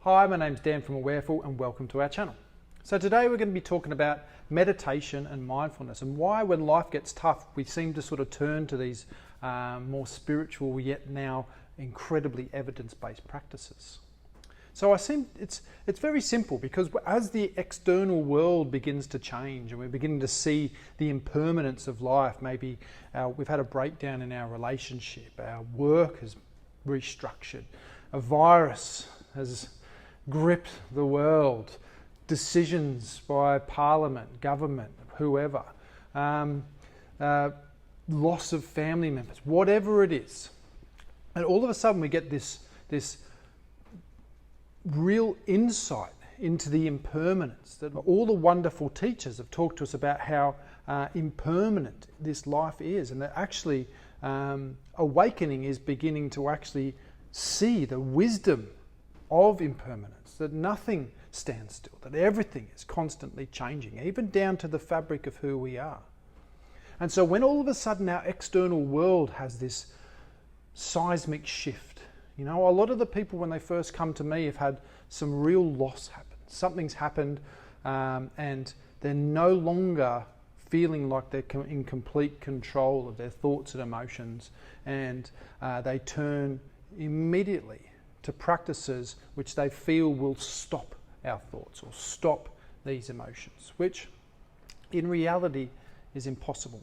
Hi, my name's Dan from Awareful and welcome to our channel. So today we're going to be talking about meditation and mindfulness and why when life gets tough we seem to sort of turn to these more spiritual yet now incredibly evidence-based practices. So it's very simple because as the external world begins to change and we're beginning to see the impermanence of life, maybe we've had a breakdown in our relationship, our work has restructured, a virus has gripped the world, decisions by parliament, government, whoever, loss of family members, whatever it is. And all of a sudden we get this real insight into the impermanence, that all the wonderful teachers have talked to us about how impermanent this life is, and that actually awakening is beginning to actually see the wisdom of impermanence, that nothing stands still, that everything is constantly changing, even down to the fabric of who we are. And so when all of a sudden our external world has this seismic shift, you know, a lot of the people when they first come to me have had some real loss happen. Something's happened and they're no longer feeling like they're in complete control of their thoughts and emotions, and they turn immediately to practices which they feel will stop our thoughts or stop these emotions, which in reality is impossible.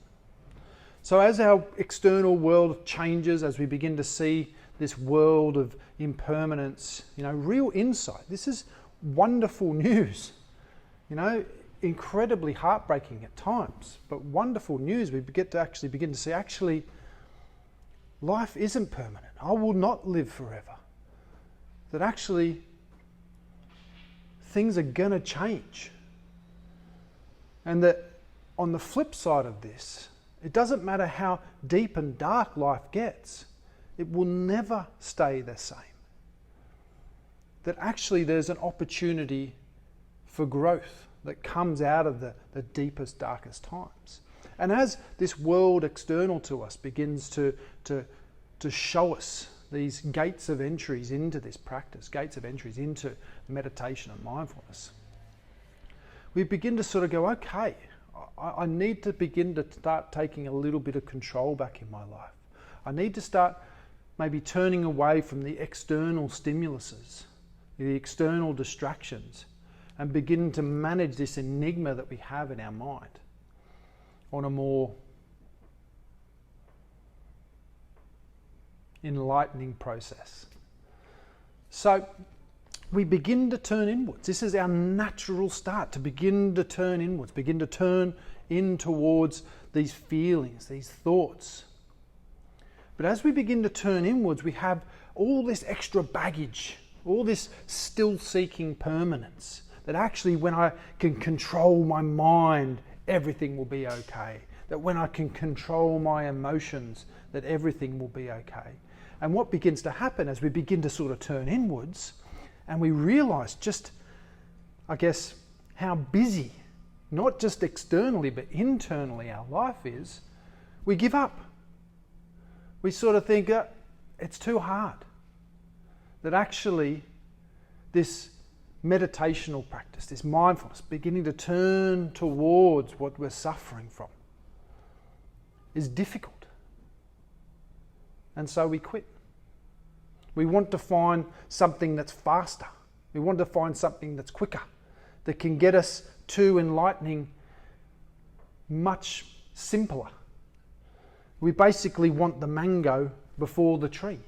So as our external world changes, as we begin to see this world of impermanence, you know, real insight, this is wonderful news, you know, incredibly heartbreaking at times, but wonderful news. We get to actually begin to see, actually, life isn't permanent. I will not live forever. That actually things are going to change. And that on the flip side of this, it doesn't matter how deep and dark life gets, it will never stay the same. That actually there's an opportunity for growth that comes out of the deepest, darkest times. And as this world external to us begins to show us these gates of entries into this practice, gates of entries into meditation and mindfulness, we begin to sort of go, okay, I need to begin to start taking a little bit of control back in my life. I need to start maybe turning away from the external stimuluses, the external distractions, and begin to manage this enigma that we have in our mind on a more enlightening process. So we begin to turn inwards. This is our natural start, to begin to turn inwards, begin to turn in towards these feelings, these thoughts. But as we begin to turn inwards, we have all this extra baggage, all this still seeking permanence, that actually when I can control my mind, everything will be okay. That when I can control my emotions, that everything will be okay. And what begins to happen as we begin to sort of turn inwards and we realize just, I guess, how busy, not just externally, but internally our life is, we give up. We sort of think, it's too hard. That actually this meditational practice, this mindfulness, beginning to turn towards what we're suffering from, is difficult. And so we quit. We want to find something that's faster. We want to find something that's quicker, that can get us to enlightening much simpler. We basically want the mango before the tree.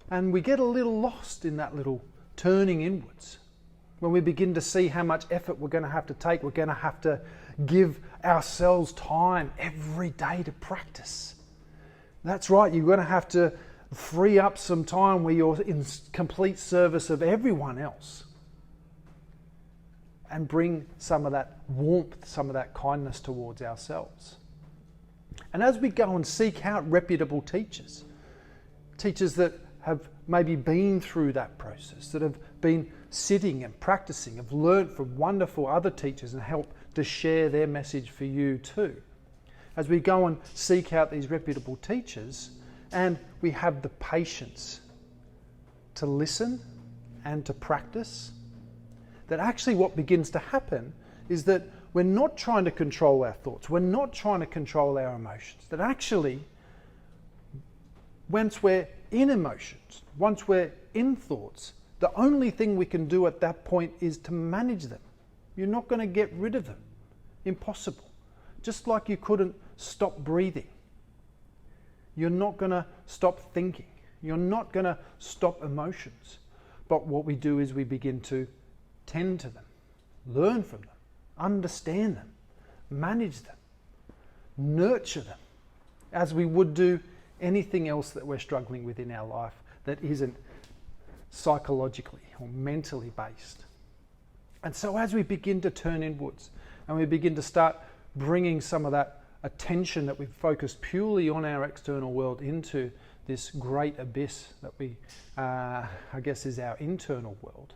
And we get a little lost in that little turning inwards. When we begin to see how much effort we're going to have to take, we're going to have to give ourselves time every day to practice. That's right, you're going to have to free up some time where you're in complete service of everyone else and bring some of that warmth, some of that kindness towards ourselves. And as we go and seek out reputable teachers that have maybe been through that process, that have been sitting and practicing, have learnt from wonderful other teachers and help to share their message for you too. As we go and seek out these reputable teachers, and we have the patience to listen and to practice, that actually what begins to happen is that we're not trying to control our thoughts, we're not trying to control our emotions, that actually once we're in emotions, once we're in thoughts, the only thing we can do at that point is to manage them. You're not going to get rid of them. Impossible. Just like you couldn't stop breathing. You're not going to stop thinking. You're not going to stop emotions. But what we do is we begin to tend to them, learn from them, understand them, manage them, nurture them, as we would do anything else that we're struggling with in our life that isn't psychologically or mentally based. And so as we begin to turn inwards and we begin to start bringing some of that attention that we've focused purely on our external world into this great abyss that we, I guess, is our internal world,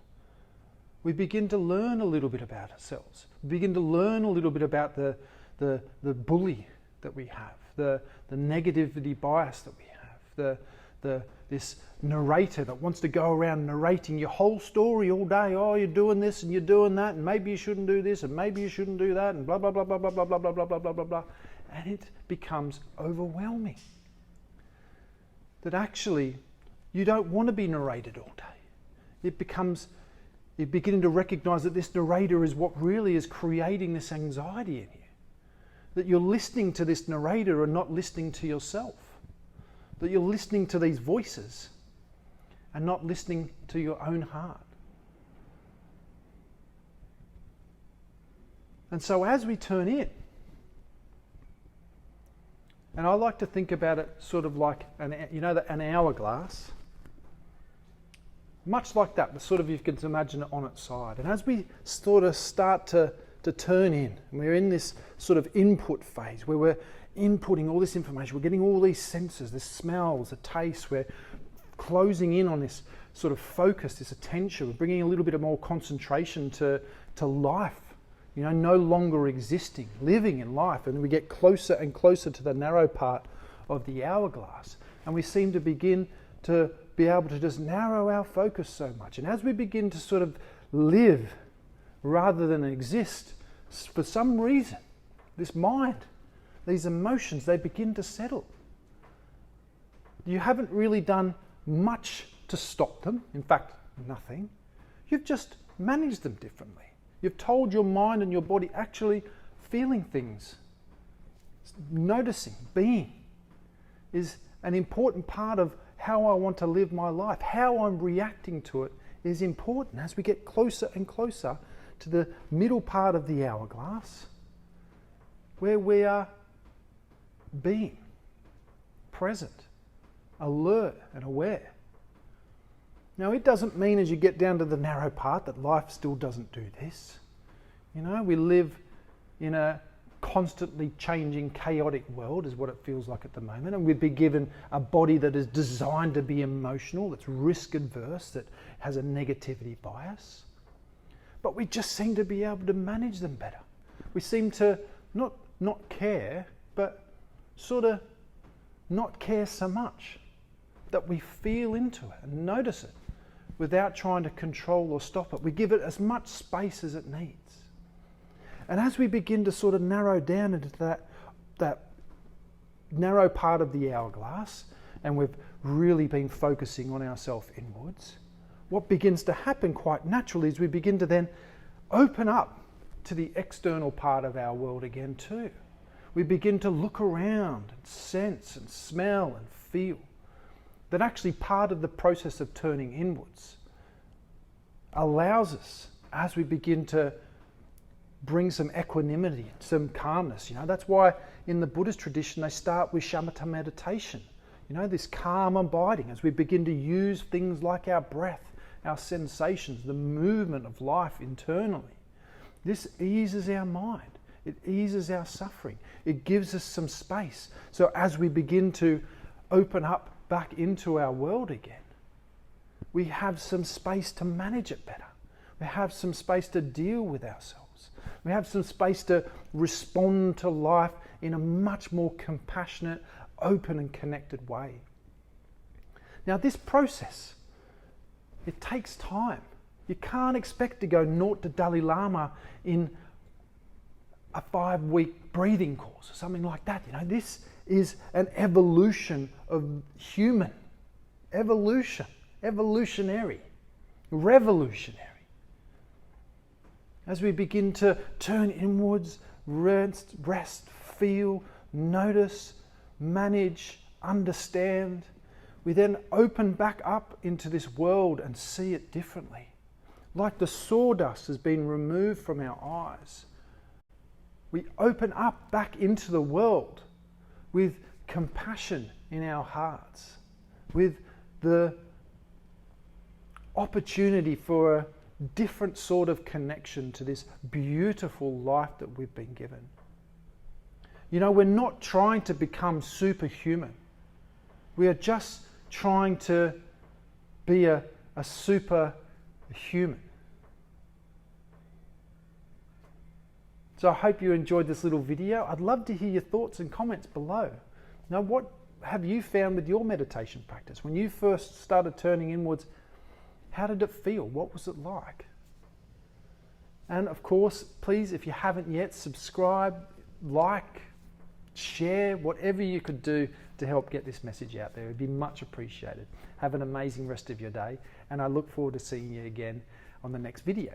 we begin to learn a little bit about ourselves. We begin to learn a little bit about the bully that we have, the negativity bias that we have, this narrator that wants to go around narrating your whole story all day. Oh, you're doing this and you're doing that, and maybe you shouldn't do this, and maybe you shouldn't do that, and blah blah blah blah blah blah blah blah blah blah blah blah blah, and it becomes overwhelming. That actually you don't want to be narrated all day. You're beginning to recognise that this narrator is what really is creating this anxiety in you. That you're listening to this narrator and not listening to yourself. That you're listening to these voices and not listening to your own heart. And so as we turn in, and I like to think about it sort of like an hourglass, much like that, but sort of you can imagine it on its side. And as we sort of start to turn in, and we're in this sort of input phase where we're inputting all this information, we're getting all these senses, the smells, the tastes, we're closing in on this sort of focus, this attention, we're bringing a little bit of more concentration to life, no longer existing, living in life, and we get closer and closer to the narrow part of the hourglass, and we seem to begin to be able to just narrow our focus so much. And as we begin to sort of live rather than exist, for some reason, this mind, these emotions, they begin to settle. You haven't really done much to stop them, in fact, nothing. You've just managed them differently. You've told your mind and your body actually feeling things, noticing, being is an important part of how I want to live my life. How I'm reacting to it is important. As we get closer and closer to the middle part of the hourglass, where we are being present, alert and aware. Now, it doesn't mean as you get down to the narrow part that life still doesn't do this. We live in a constantly changing, chaotic world is what it feels like at the moment, and we've been given a body that is designed to be emotional, that's risk adverse, that has a negativity bias. But we just seem to be able to manage them better. We seem to not care, but sort of not care so much that we feel into it and notice it without trying to control or stop it. We give it as much space as it needs. And as we begin to sort of narrow down into that narrow part of the hourglass, and we've really been focusing on ourselves inwards, what begins to happen quite naturally is we begin to then open up to the external part of our world again too. We begin to look around and sense and smell and feel. That actually part of the process of turning inwards allows us, as we begin to bring some equanimity, some calmness. That's why in the Buddhist tradition they start with shamatha meditation. This calm abiding as we begin to use things like our breath, our sensations, the movement of life internally. This eases our mind. It eases our suffering. It gives us some space. So as we begin to open up back into our world again, we have some space to manage it better. We have some space to deal with ourselves. We have some space to respond to life in a much more compassionate, open and connected way. Now this process It takes time. You can't expect to go naught to Dalai Lama in a 5-week breathing course or something like that. You know, this is an evolution of human. Evolution. Evolutionary. Revolutionary. As we begin to turn inwards, rest, feel, notice, manage, understand, we then open back up into this world and see it differently. Like the sawdust has been removed from our eyes. We open up back into the world with compassion in our hearts, with the opportunity for a different sort of connection to this beautiful life that we've been given. You know, we're not trying to become superhuman. We are just trying to be a superhuman. So I hope you enjoyed this little video. I'd love to hear your thoughts and comments below. Now, what have you found with your meditation practice? When you first started turning inwards, how did it feel? What was it like? And of course, please, if you haven't yet, subscribe, like, share, whatever you could do to help get this message out there. It'd be much appreciated. Have an amazing rest of your day, and I look forward to seeing you again on the next video.